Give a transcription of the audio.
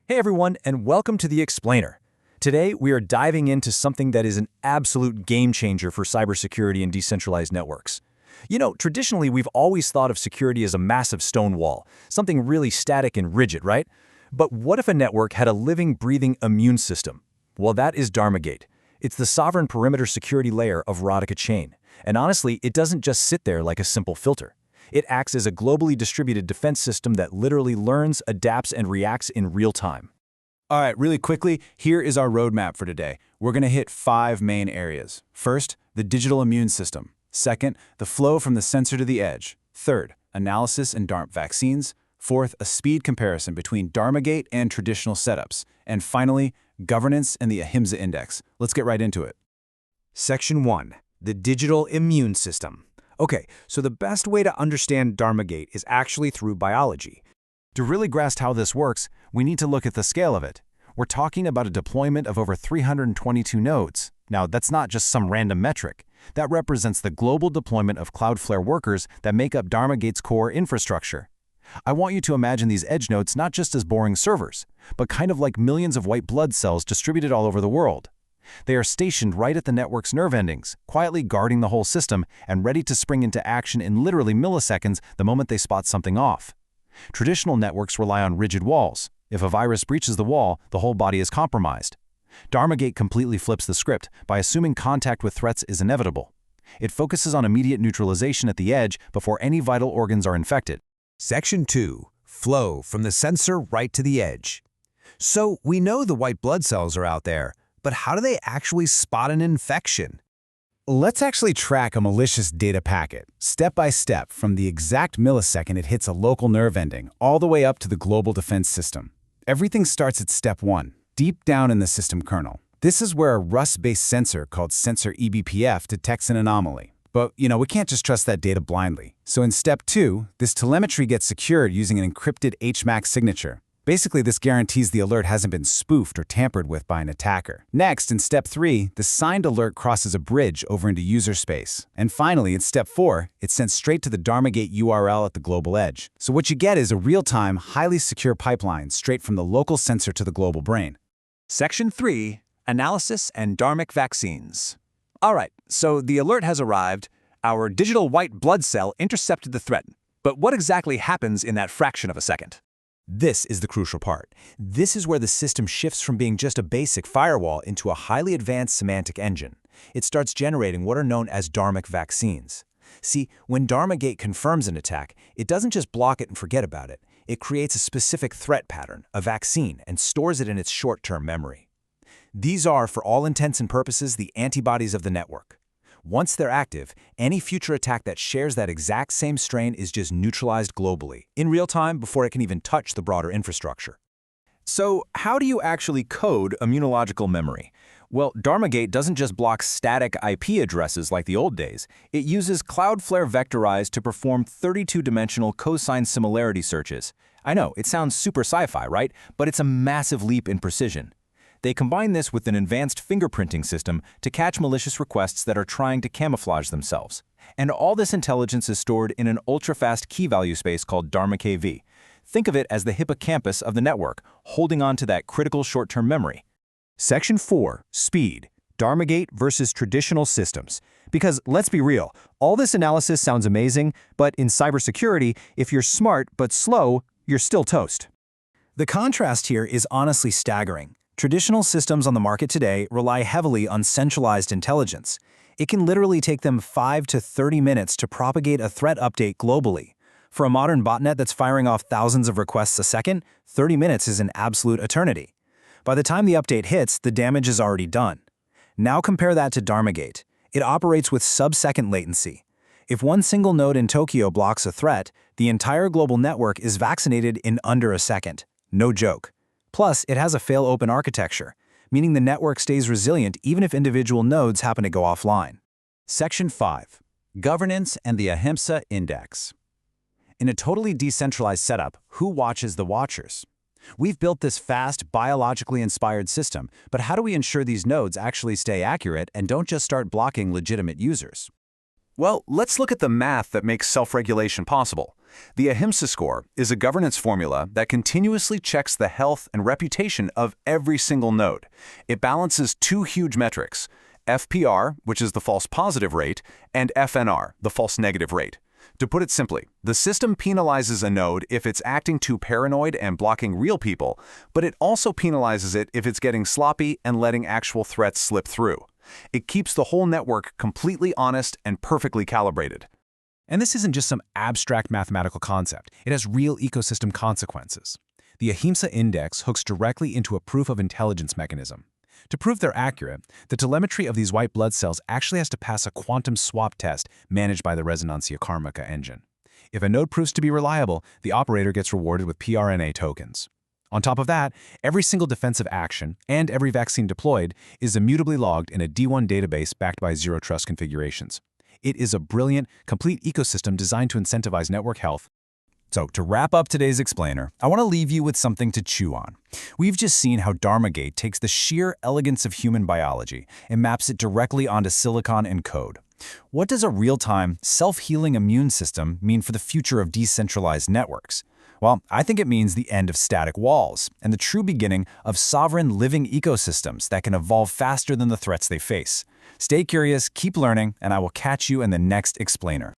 Hey everyone, and welcome to The Explainer. Today, we are diving into something that is an absolute game changer for cybersecurity and decentralized networks. Traditionally, we've always thought of security as a massive stone wall, something really static and rigid, right? But what if a network had a living, breathing immune system? Well, that is dharmagate. It's the sovereign perimeter security layer of Rodica chain. And honestly, it doesn't just sit there like a simple filter. It acts as a globally distributed defense system that literally learns, adapts, and reacts in real time. All right, really quickly, here is our roadmap for today. We're going to hit 5 main areas. First, the digital immune system. Second, the flow from the sensor to the edge. Third, analysis and DARMP vaccines. Fourth, a speed comparison between dharmagate and traditional setups. And finally, governance and the Ahimsa index. Let's get right into it. Section 1. The digital immune system. Okay, so the best way to understand dharmagate is actually through biology. To really grasp how this works, we need to look at the scale of it. We're talking about a deployment of over 322 nodes. Now, that's not just some random metric. That represents the global deployment of Cloudflare workers that make up dharmagate's core infrastructure. I want you to imagine these edge nodes not just as boring servers, but kind of like millions of white blood cells distributed all over the world. They are stationed right at the network's nerve endings, quietly guarding the whole system and ready to spring into action in literally milliseconds the moment they spot something off. Traditional networks rely on rigid walls. If a virus breaches the wall, the whole body is compromised. Dharmagate completely flips the script by assuming contact with threats is inevitable. It focuses on immediate neutralization at the edge before any vital organs are infected. Section 2. Flow from the sensor right to the edge. So we know the white blood cells are out there, but how do they actually spot an infection? Let's actually track a malicious data packet, step by step, from the exact millisecond it hits a local nerve ending, all the way up to the global defense system. Everything starts at step 1, deep down in the system kernel. This is where a Rust-based sensor called sensor eBPF detects an anomaly. But, we can't just trust that data blindly. So in step 2, this telemetry gets secured using an encrypted HMAC signature. Basically, this guarantees the alert hasn't been spoofed or tampered with by an attacker. Next, in step 3, the signed alert crosses a bridge over into user space. And finally, in step 4, it's sent straight to the dharmagate URL at the global edge. So what you get is a real-time, highly secure pipeline straight from the local sensor to the global brain. Section 3. Analysis and dharmic vaccines. All right, so the alert has arrived. Our digital white blood cell intercepted the threat. But what exactly happens in that fraction of a second? This is the crucial part. This is where the system shifts from being just a basic firewall into a highly advanced semantic engine. It starts generating what are known as dharmic vaccines. See, when dharmagate confirms an attack, it doesn't just block it and forget about it. It creates a specific threat pattern, a vaccine, and stores it in its short-term memory. These are, for all intents and purposes, the antibodies of the network. Once they're active, any future attack that shares that exact same strain is just neutralized globally, in real time before it can even touch the broader infrastructure. So, how do you actually code immunological memory? Well, dharmagate doesn't just block static IP addresses like the old days. It uses Cloudflare Vectorized to perform 32-dimensional cosine similarity searches. I know, it sounds super sci-fi, right? But it's a massive leap in precision. They combine this with an advanced fingerprinting system to catch malicious requests that are trying to camouflage themselves. And all this intelligence is stored in an ultra-fast key-value space called dharmakv. Think of it as the hippocampus of the network, holding on to that critical short-term memory. Section 4. Speed. Dharmagate versus traditional systems. Because, let's be real, all this analysis sounds amazing, but in cybersecurity, if you're smart but slow, you're still toast. The contrast here is honestly staggering. Traditional systems on the market today rely heavily on centralized intelligence. It can literally take them 5 to 30 minutes to propagate a threat update globally. For a modern botnet that's firing off thousands of requests a second, 30 minutes is an absolute eternity. By the time the update hits, the damage is already done. Now compare that to dharmagate. It operates with sub-second latency. If one single node in Tokyo blocks a threat, the entire global network is vaccinated in under a second. No joke. Plus, it has a fail-open architecture, meaning the network stays resilient even if individual nodes happen to go offline. Section 5. Governance and the Ahimsa index. In a totally decentralized setup, who watches the watchers? We've built this fast, biologically inspired system, but how do we ensure these nodes actually stay accurate and don't just start blocking legitimate users? Well, let's look at the math that makes self-regulation possible. The Ahimsa score is a governance formula that continuously checks the health and reputation of every single node. It balances two huge metrics, FPR, which is the false positive rate, and FNR, the false negative rate. To put it simply, the system penalizes a node if it's acting too paranoid and blocking real people, but it also penalizes it if it's getting sloppy and letting actual threats slip through. It keeps the whole network completely honest and perfectly calibrated. And this isn't just some abstract mathematical concept. It has real ecosystem consequences. The Ahimsa index hooks directly into a proof of intelligence mechanism. To prove they're accurate, the telemetry of these white blood cells actually has to pass a quantum swap test managed by the Resonantia Karmica engine. If a node proves to be reliable, the operator gets rewarded with pRNA tokens. On top of that, every single defensive action and every vaccine deployed is immutably logged in a D1 database backed by zero-trust configurations. It is a brilliant, complete ecosystem designed to incentivize network health. So, to wrap up today's explainer, I want to leave you with something to chew on. We've just seen how dharmagate takes the sheer elegance of human biology and maps it directly onto silicon and code. What does a real-time, self-healing immune system mean for the future of decentralized networks? Well, I think it means the end of static walls and the true beginning of sovereign living ecosystems that can evolve faster than the threats they face. Stay curious, keep learning, and I will catch you in the next explainer.